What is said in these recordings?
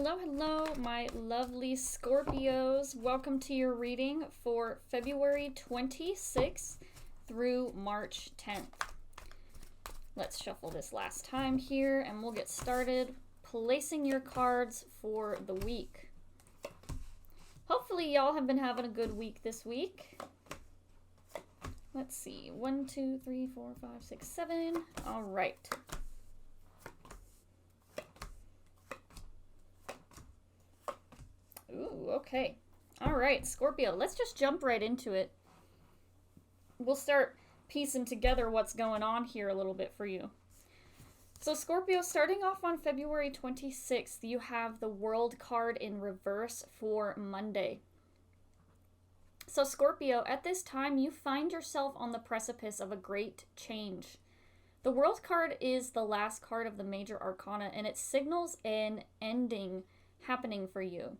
Hello, hello, my lovely Scorpios. Welcome to your reading for February 26th through March 10th. Let's shuffle this last time here and we'll get started placing your cards for the week. Hopefully y'all have been having a good week this week. Let's see, 1, 2, 3, 4, 5, 6, 7. All right. Ooh, okay. All right, Scorpio, let's just jump right into it. We'll start piecing together what's going on here a little bit for you. So Scorpio, starting off on February 26th, you have the World card in reverse for Monday. So Scorpio, at this time, you find yourself on the precipice of a great change. The World card is the last card of the major arcana, and it signals an ending happening for you.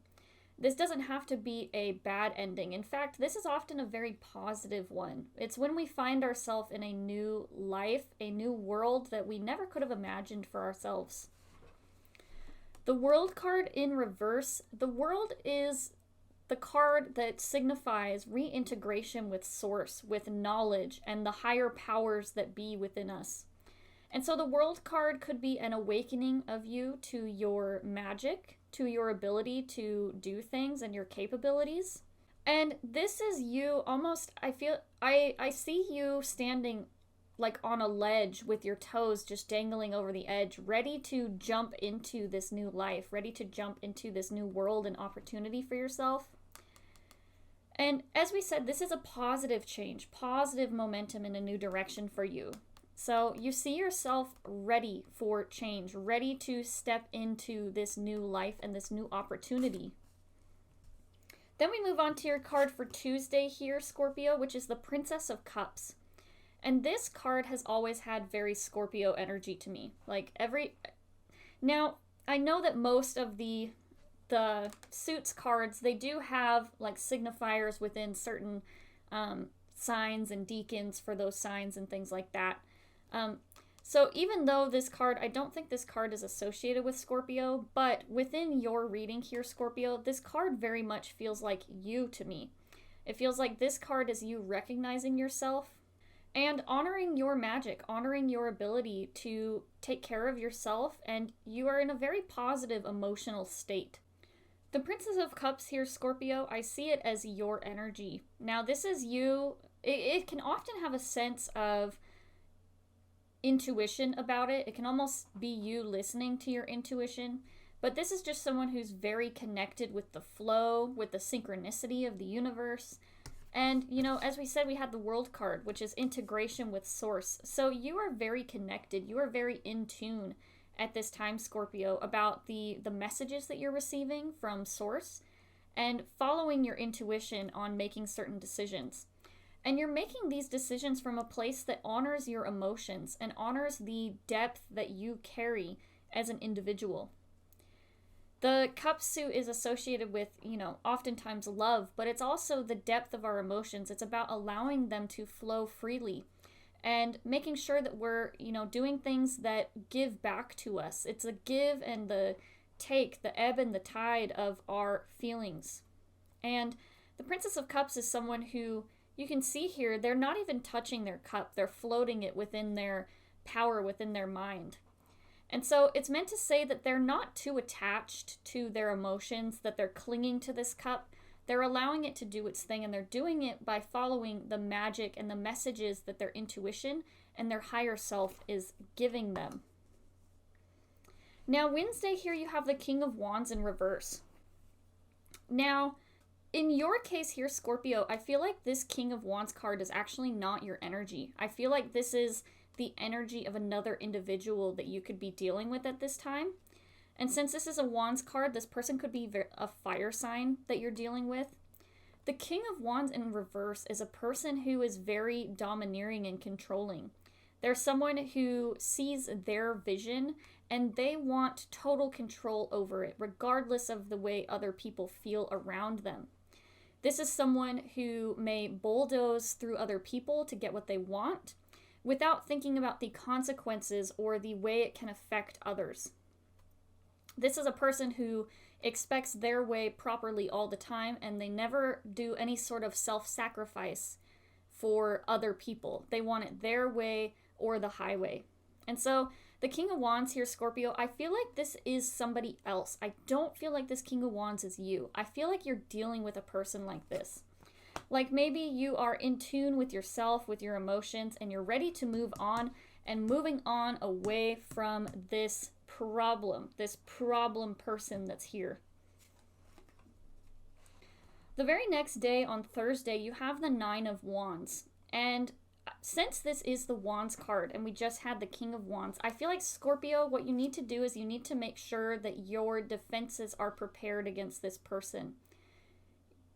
This doesn't have to be a bad ending. In fact, this is often a very positive one. It's when we find ourselves in a new life, a new world that we never could have imagined for ourselves. The World card in reverse, the World is the card that signifies reintegration with Source, with knowledge, and the higher powers that be within us. And so the World card could be an awakening of you to your magic, to your ability to do things and your capabilities. And this is you almost, I see you standing like on a ledge with your toes just dangling over the edge, ready to jump into this new life, ready to jump into this new world and opportunity for yourself. And as we said, this is a positive change, positive momentum in a new direction for you. So you see yourself ready for change, ready to step into this new life and this new opportunity. Then we move on to your card for Tuesday here, Scorpio, which is the Princess of Cups. And this card has always had very Scorpio energy to me. Now, I know that most of the suits cards, they do have like signifiers within certain signs and deacons for those signs and things like that. So even though this card, I don't think this card is associated with Scorpio, but within your reading here, Scorpio, this card very much feels like you to me. It feels like this card is you recognizing yourself and honoring your magic, honoring your ability to take care of yourself, and you are in a very positive emotional state. The Princess of Cups here, Scorpio, I see it as your energy. Now, this is you. It can often have a sense of intuition about it. It can almost be you listening to your intuition, but this is just someone who's very connected with the flow, with the synchronicity of the universe. And, you know, as we said, we had the World card, which is integration with Source. So you are very connected. You are very in tune at this time, Scorpio, about the messages that you're receiving from Source and following your intuition on making certain decisions. And you're making these decisions from a place that honors your emotions and honors the depth that you carry as an individual. The cup suit is associated with, oftentimes love, but it's also the depth of our emotions. It's about allowing them to flow freely and making sure that we're, doing things that give back to us. It's a give and the take, the ebb and the tide of our feelings. And the Princess of Cups is someone who, you can see here, they're not even touching their cup. They're floating it within their power, within their mind. And so it's meant to say that they're not too attached to their emotions, that they're clinging to this cup. They're allowing it to do its thing, and they're doing it by following the magic and the messages that their intuition and their higher self is giving them. Now, Wednesday here, you have the King of Wands in reverse. Now, in your case here, Scorpio, I feel like this King of Wands card is actually not your energy. I feel like this is the energy of another individual that you could be dealing with at this time. And since this is a Wands card, this person could be a fire sign that you're dealing with. The King of Wands in reverse is a person who is very domineering and controlling. They're someone who sees their vision and they want total control over it, regardless of the way other people feel around them. This is someone who may bulldoze through other people to get what they want without thinking about the consequences or the way it can affect others. This is a person who expects their way properly all the time, and they never do any sort of self-sacrifice for other people. They want it their way or the highway. And so the King of Wands here, Scorpio, I feel like this is somebody else. I don't feel like this King of Wands is you. I feel like you're dealing with a person like this. Like maybe you are in tune with yourself, with your emotions, and you're ready to move on and moving on away from this problem person that's here. The very next day on Thursday, you have the Nine of Wands. And since this is the Wands card and we just had the King of Wands, I feel like Scorpio, what you need to do is you need to make sure that your defenses are prepared against this person.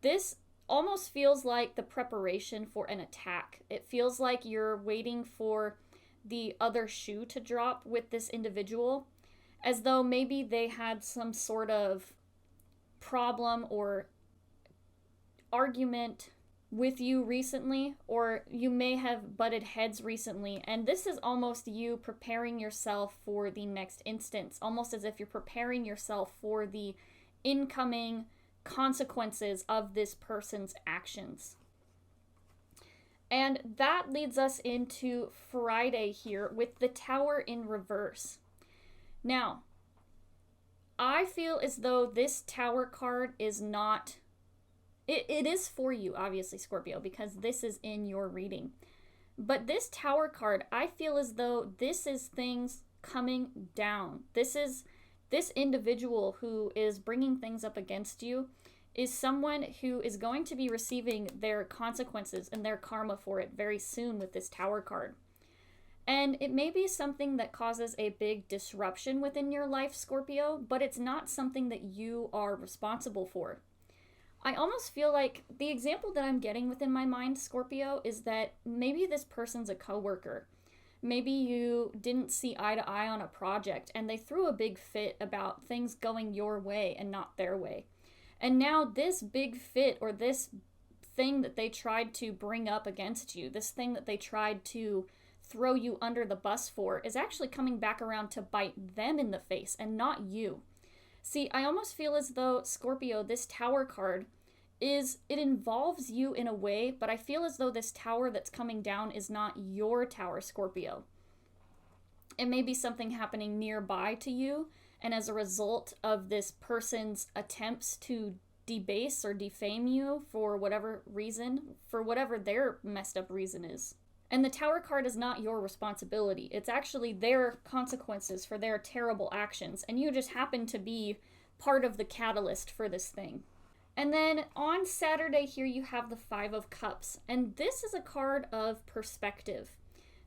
This almost feels like the preparation for an attack. It feels like you're waiting for the other shoe to drop with this individual, as though maybe they had some sort of problem or argument with you recently, or you may have butted heads recently, and this is almost you preparing yourself for the next instance, almost as if you're preparing yourself for the incoming consequences of this person's actions. And that leads us into Friday here with the Tower in reverse. Now, I feel as though this Tower card is not... It is for you, obviously, Scorpio, because this is in your reading. But this Tower card, I feel as though this is things coming down. This individual who is bringing things up against you is someone who is going to be receiving their consequences and their karma for it very soon with this Tower card. And it may be something that causes a big disruption within your life, Scorpio, but it's not something that you are responsible for. I almost feel like the example that I'm getting within my mind, Scorpio, is that maybe this person's a coworker. Maybe you didn't see eye to eye on a project and they threw a big fit about things going your way and not their way. And now this big fit, or this thing that they tried to bring up against you, this thing that they tried to throw you under the bus for, is actually coming back around to bite them in the face and not you. See, I almost feel as though, Scorpio, this Tower card it involves you in a way, but I feel as though this Tower that's coming down is not your Tower, Scorpio. It may be something happening nearby to you, and as a result of this person's attempts to debase or defame you for whatever reason, for whatever their messed up reason is. And the Tower card is not your responsibility. It's actually their consequences for their terrible actions. And you just happen to be part of the catalyst for this thing. And then on Saturday here, you have the Five of Cups. And this is a card of perspective.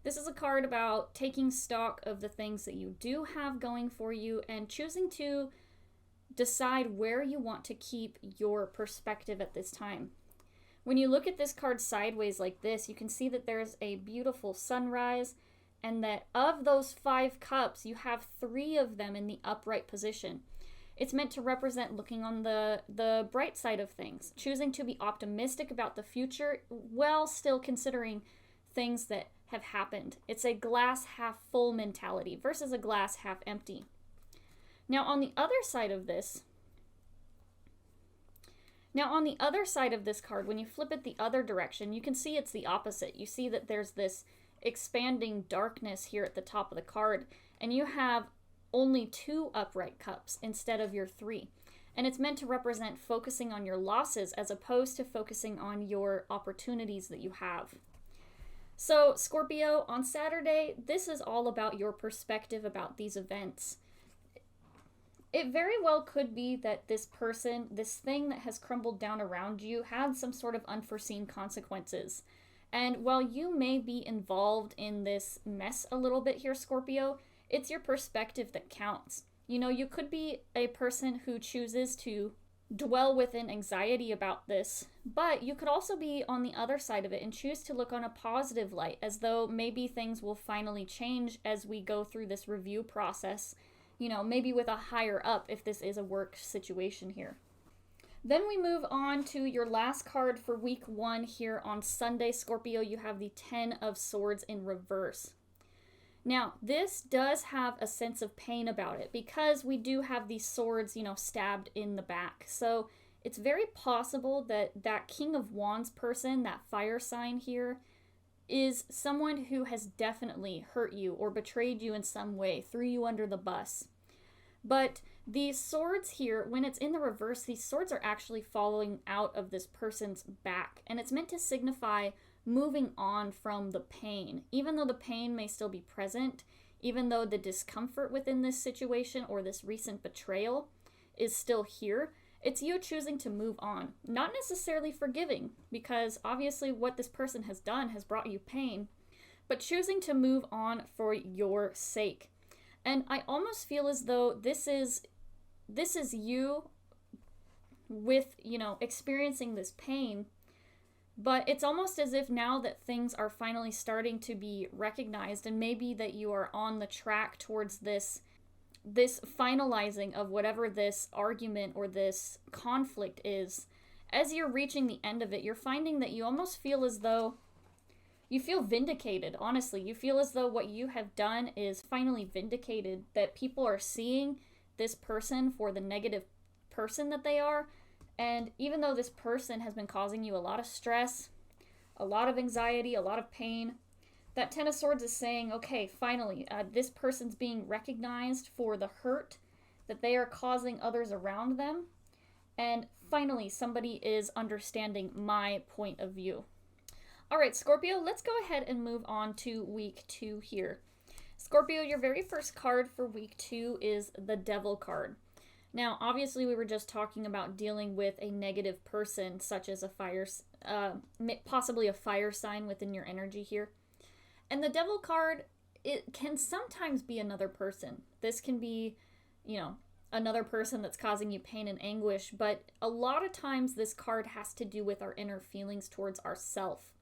This is a card about taking stock of the things that you do have going for you and choosing to decide where you want to keep your perspective at this time. When you look at this card sideways like this, you can see that there's a beautiful sunrise, and that of those 5 cups, you have 3 of them in the upright position. It's meant to represent looking on the bright side of things, choosing to be optimistic about the future while still considering things that have happened. It's a glass half full mentality versus a glass half empty. Now on the other side of this card, when you flip it the other direction, you can see it's the opposite. You see that there's this expanding darkness here at the top of the card, and you have only 2 upright cups instead of your 3. And it's meant to represent focusing on your losses as opposed to focusing on your opportunities that you have. So, Scorpio, on Saturday, this is all about your perspective about these events. It very well could be that this person, this thing that has crumbled down around you, had some sort of unforeseen consequences. And while you may be involved in this mess a little bit here, Scorpio, it's your perspective that counts. You know, you could be a person who chooses to dwell within anxiety about this, but you could also be on the other side of it and choose to look on a positive light, as though maybe things will finally change as we go through this review process, you know, maybe with a higher up if this is a work situation here. Then we move on to your last card for week 1 here on Sunday, Scorpio. You have the 10 of Swords in reverse. Now, this does have a sense of pain about it because we do have these swords, stabbed in the back. So it's very possible that that King of Wands person, that fire sign here, is someone who has definitely hurt you or betrayed you in some way, threw you under the bus. But these swords here, when it's in the reverse, these swords are actually falling out of this person's back. And it's meant to signify moving on from the pain. Even though the pain may still be present, even though the discomfort within this situation or this recent betrayal is still here, it's you choosing to move on. Not necessarily forgiving, because obviously what this person has done has brought you pain, but choosing to move on for your sake. And I almost feel as though this is you with, experiencing this pain, but it's almost as if now that things are finally starting to be recognized, and maybe that you are on the track towards this finalizing of whatever this argument or this conflict is, as you're reaching the end of it, you're finding that you almost feel as though you feel vindicated. Honestly, you feel as though what you have done is finally vindicated, that people are seeing this person for the negative person that they are. And even though this person has been causing you a lot of stress, a lot of anxiety, a lot of pain, that Ten of Swords is saying, okay, finally, this person's being recognized for the hurt that they are causing others around them. And finally, somebody is understanding my point of view. All right, Scorpio, let's go ahead and move on to week 2 here. Scorpio, your very first card for week 2 is the Devil card. Now, obviously, we were just talking about dealing with a negative person, such as possibly a fire sign within your energy here. And the Devil card, it can sometimes be another person. This can be, another person that's causing you pain and anguish, but a lot of times this card has to do with our inner feelings towards ourself,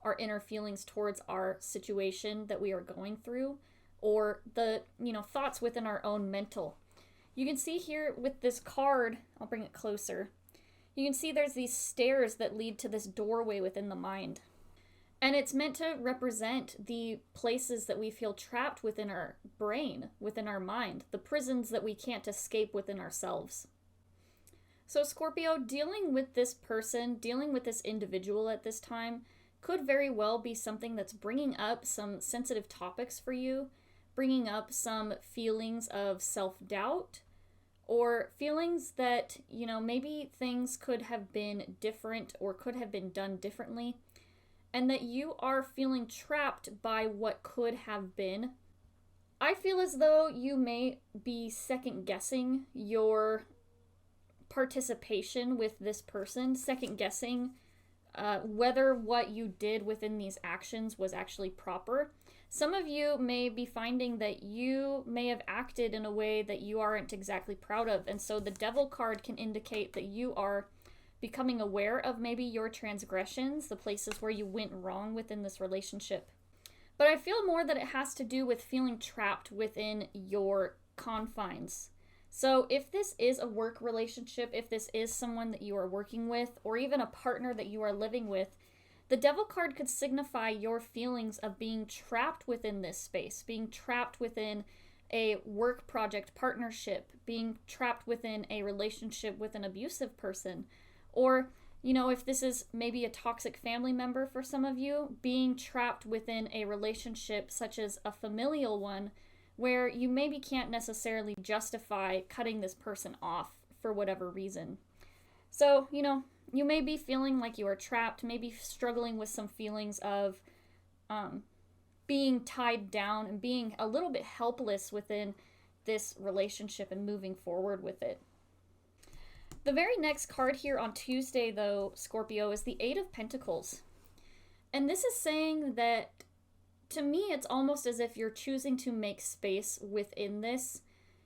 our inner feelings towards our situation that we are going through, or the, thoughts within our own mental. You can see here with this card, I'll bring it closer. You can see there's these stairs that lead to this doorway within the mind. And it's meant to represent the places that we feel trapped within our brain, within our mind, the prisons that we can't escape within ourselves. So Scorpio, dealing with this person, dealing with this individual at this time, could very well be something that's bringing up some sensitive topics for you, bringing up some feelings of self-doubt, or feelings that, maybe things could have been different or could have been done differently, and that you are feeling trapped by what could have been. I feel as though you may be second-guessing your participation with this person, second-guessing whether what you did within these actions was actually proper. Some of you may be finding that you may have acted in a way that you aren't exactly proud of, and so the Devil card can indicate that you are becoming aware of maybe your transgressions, the places where you went wrong within this relationship. But I feel more that it has to do with feeling trapped within your confines. So if this is a work relationship, if this is someone that you are working with, or even a partner that you are living with, the Devil card could signify your feelings of being trapped within this space, being trapped within a work project partnership, being trapped within a relationship with an abusive person, or, if this is maybe a toxic family member for some of you, being trapped within a relationship such as a familial one, where you maybe can't necessarily justify cutting this person off for whatever reason. So, you may be feeling like you are trapped, maybe struggling with some feelings of being tied down and being a little bit helpless within this relationship and moving forward with it. The very next card here on Tuesday, though, Scorpio, is the Eight of Pentacles. And this is saying that, to me, it's almost as if you're choosing to make space within this,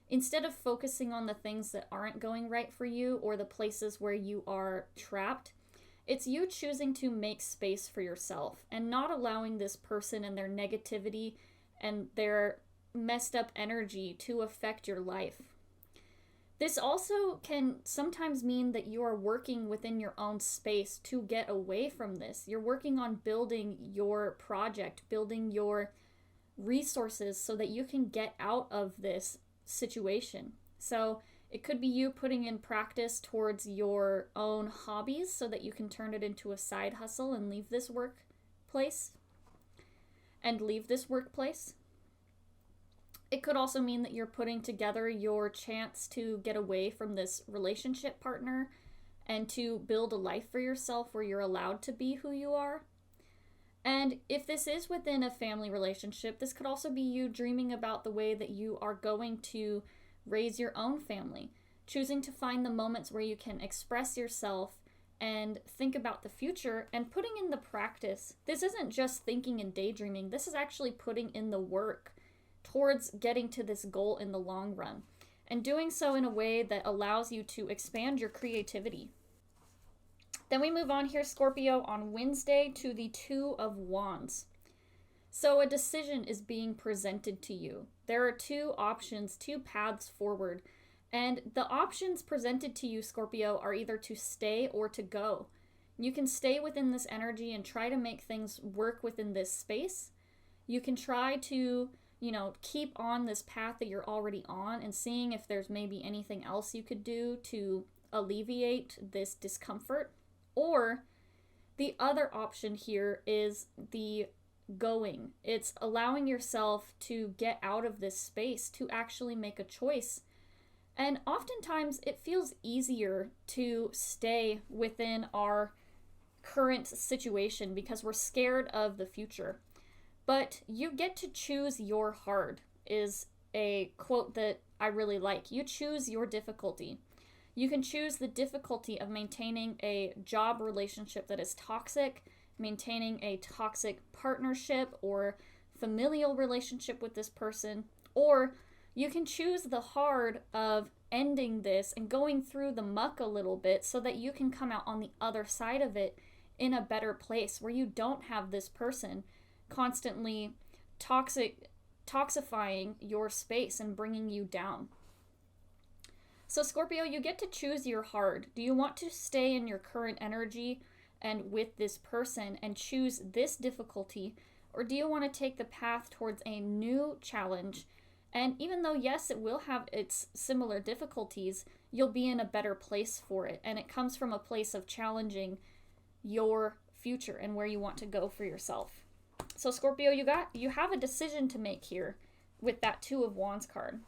instead of focusing on the things that aren't going right for you or the places where you are trapped. It's you choosing to make space for yourself and not allowing this person and their negativity and their messed up energy to affect your life. This also can sometimes mean that you are working within your own space to get away from this. You're working on building your project, building your resources so that you can get out of this situation. So it could be you putting in practice towards your own hobbies so that you can turn it into a side hustle and leave this workplace. It could also mean that you're putting together your chance to get away from this relationship partner and to build a life for yourself where you're allowed to be who you are. And if this is within a family relationship, this could also be you dreaming about the way that you are going to raise your own family, choosing to find the moments where you can express yourself and think about the future and putting in the practice. This isn't just thinking and daydreaming. This is actually putting in the work towards getting to this goal in the long run, and doing so in a way that allows you to expand your creativity. Then we move on here, Scorpio, on Wednesday to the Two of Wands. So a decision is being presented to you. There are two options, two paths forward, and the options presented to you, Scorpio, are either to stay or to go. You can stay within this energy and try to make things work within this space. You can try to keep on this path that you're already on and seeing if there's maybe anything else you could do to alleviate this discomfort. Or the other option here is the going. It's allowing yourself to get out of this space to actually make a choice. And oftentimes it feels easier to stay within our current situation because we're scared of the future. But you get to choose your hard is a quote that I really like. You choose your difficulty. You can choose the difficulty of maintaining a job relationship that is toxic, maintaining a toxic partnership or familial relationship with this person, or you can choose the hard of ending this and going through the muck a little bit so that you can come out on the other side of it in a better place where you don't have this person constantly toxifying your space and bringing you down. So Scorpio, you get to choose your hard. Do you want to stay in your current energy and with this person and choose this difficulty, or do you want to take the path towards a new challenge? And even though, yes, it will have its similar difficulties, you'll be in a better place for it. And it comes from a place of challenging your future and where you want to go for yourself. So Scorpio, you have a decision to make here with that Two of Wands card.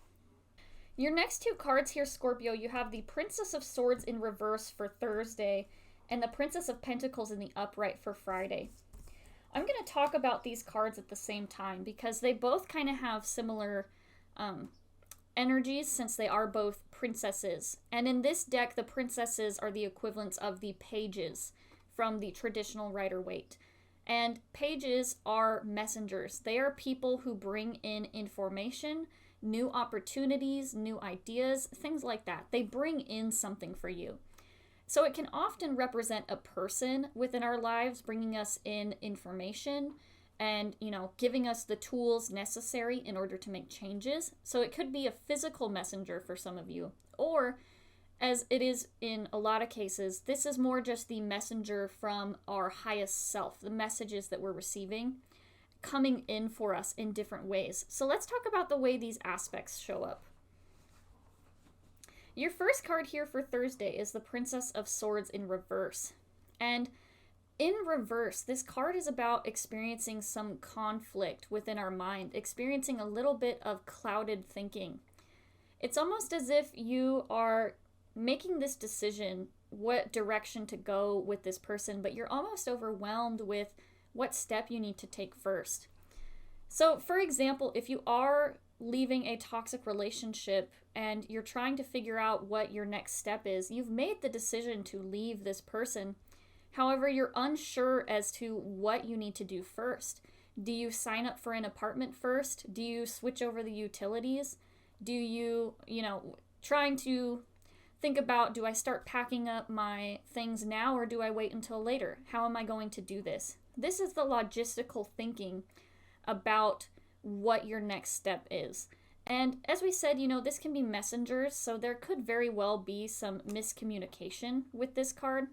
Your next two cards here, Scorpio, you have the Princess of Swords in reverse for Thursday and the Princess of Pentacles in the upright for Friday. I'm going to talk about these cards at the same time because they both kind of have similar energies since they are both princesses. And in this deck, the princesses are the equivalents of the pages from the traditional Rider-Waite. And pages are messengers. They are people who bring in information, new opportunities, new ideas, things like that. They bring in something for you. So it can often represent a person within our lives, bringing us in information and, giving us the tools necessary in order to make changes. So it could be a physical messenger for some of you, or as it is in a lot of cases, this is more just the messenger from our highest self, the messages that we're receiving coming in for us in different ways. So let's talk about the way these aspects show up. Your first card here for Thursday is the Princess of Swords in reverse. And in reverse, this card is about experiencing some conflict within our mind, experiencing a little bit of clouded thinking. It's almost as if you are making this decision what direction to go with this person, but you're almost overwhelmed with what step you need to take first. So, for example, if you are leaving a toxic relationship and you're trying to figure out what your next step is, you've made the decision to leave this person. However, you're unsure as to what you need to do first. Do you sign up for an apartment first? Do you switch over the utilities? Do you, trying to think about, do I start packing up my things now or do I wait until later? How am I going to do this? This is the logistical thinking about what your next step is. And as we said, this can be messengers, so there could very well be some miscommunication with this card.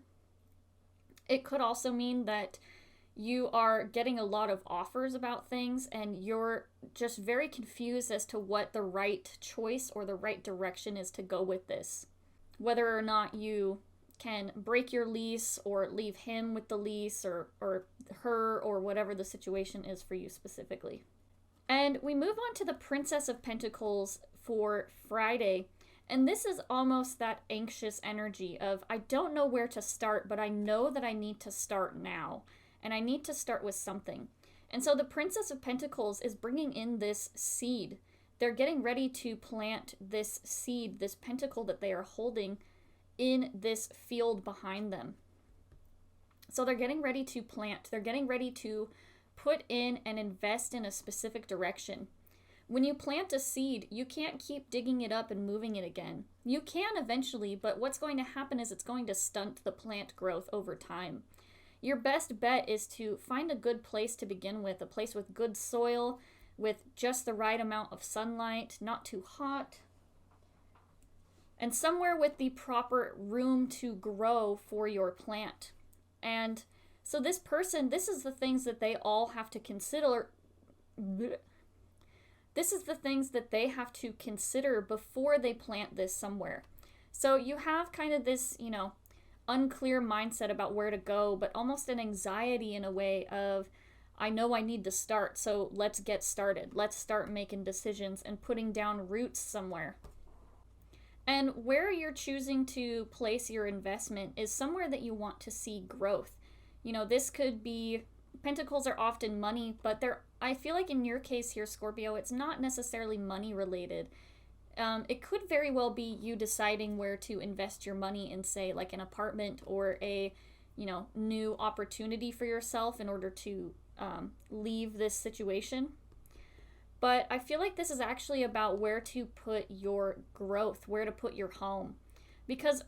It could also mean that You are getting a lot of offers about things, and you're just very confused as to what the right choice or the right direction is to go with this. Whether or not you can break your lease or leave him with the lease, or her, or whatever the situation is for you specifically. And we move on to the Princess of Pentacles for Friday. And this is almost that anxious energy of, I don't know where to start, but I know that I need to start now. And I need to start with something. And so the Princess of Pentacles is bringing in this seed. They're getting ready to plant this seed, this pentacle that they are holding in this field behind them. So they're getting ready to plant. They're getting ready to put in and invest in a specific direction. When you plant a seed, you can't keep digging it up and moving it again. You can eventually, but what's going to happen is it's going to stunt the plant growth over time. Your best bet is to find a good place to begin with, a place with good soil, with just the right amount of sunlight, not too hot, and somewhere with the proper room to grow for your plant. And so this person, this is the things that they all have to consider. This is the things that they have to consider before they plant this somewhere. So you have kind of this, unclear mindset about where to go, but almost an anxiety in a way of, I know I need to start, so let's get started. Let's start making decisions and putting down roots somewhere. And where you're choosing to place your investment is somewhere that you want to see growth. This could be, pentacles are often money, but I feel like in your case here, Scorpio, it's not necessarily money related. It could very well be you deciding where to invest your money in, say, like an apartment or a, new opportunity for yourself in order to leave this situation. But I feel like this is actually about where to put your growth, where to put your home. Because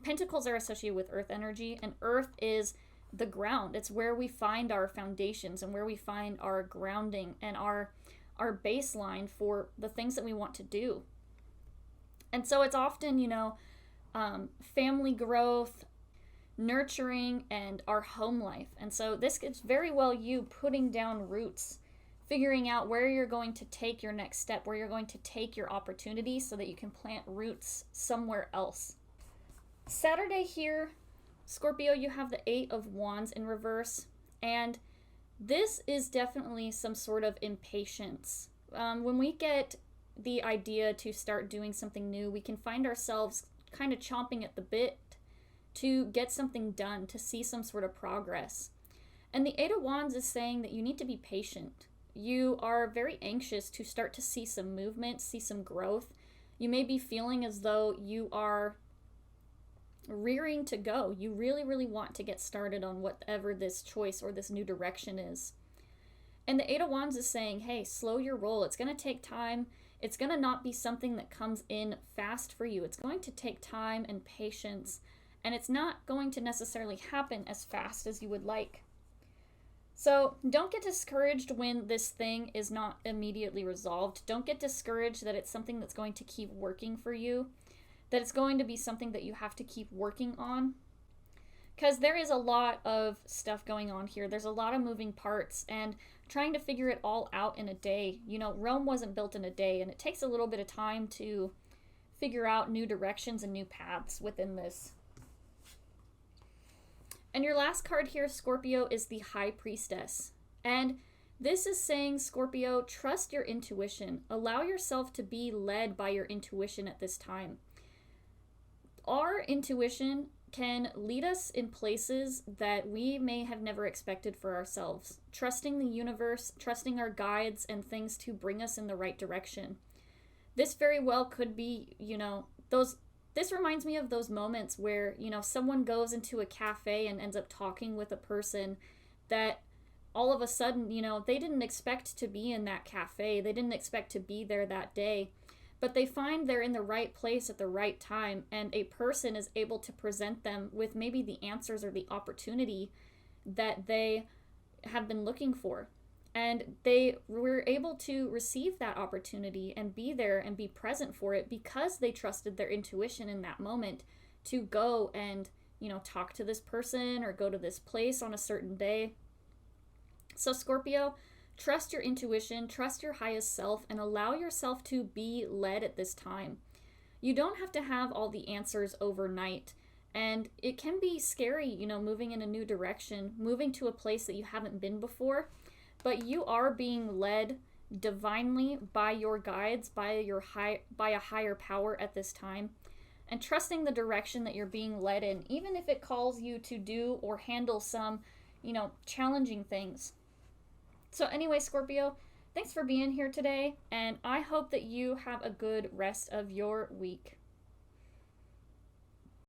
pentacles are associated with earth energy, and earth is the ground. It's where we find our foundations and where we find our grounding and our baseline for the things that we want to do. And so it's often, family growth, nurturing, and our home life. And so this is very well you putting down roots, figuring out where you're going to take your next step, where you're going to take your opportunity so that you can plant roots somewhere else. Saturday here, Scorpio, you have the 8 of Wands in reverse, and this is definitely some sort of impatience. When we get the idea to start doing something new, we can find ourselves kind of chomping at the bit to get something done, to see some sort of progress. And the 8 of Wands is saying that you need to be patient. You are very anxious to start to see some movement, see some growth. You may be feeling as though you are rearing to go. You really, really want to get started on whatever this choice or this new direction is. And the 8 of Wands is saying, hey, slow your roll. It's going to take time. It's going to not be something that comes in fast for you. It's going to take time and patience, and it's not going to necessarily happen as fast as you would like. So don't get discouraged when this thing is not immediately resolved. Don't get discouraged that it's something that's going to keep working for you, that it's going to be something that you have to keep working on. Because there is a lot of stuff going on here. There's a lot of moving parts, and trying to figure it all out in a day. Rome wasn't built in a day, and it takes a little bit of time to figure out new directions and new paths within this. And your last card here, Scorpio, is the High Priestess. And this is saying, Scorpio, trust your intuition. Allow yourself to be led by your intuition at this time. Our intuition can lead us in places that we may have never expected for ourselves. Trusting the universe, trusting our guides and things to bring us in the right direction. This very well could be, this reminds me of those moments where, someone goes into a cafe and ends up talking with a person that all of a sudden, they didn't expect to be in that cafe. They didn't expect to be there that day. But they find they're in the right place at the right time, and a person is able to present them with maybe the answers or the opportunity that they have been looking for. And they were able to receive that opportunity and be there and be present for it because they trusted their intuition in that moment to go and talk to this person or go to this place on a certain day. So Scorpio, trust your intuition, trust your highest self, and allow yourself to be led at this time. You don't have to have all the answers overnight. And it can be scary, moving in a new direction, moving to a place that you haven't been before. But you are being led divinely by your guides, by a higher power at this time. And trusting the direction that you're being led in, even if it calls you to do or handle some, challenging things. So anyway, Scorpio, thanks for being here today, and I hope that you have a good rest of your week.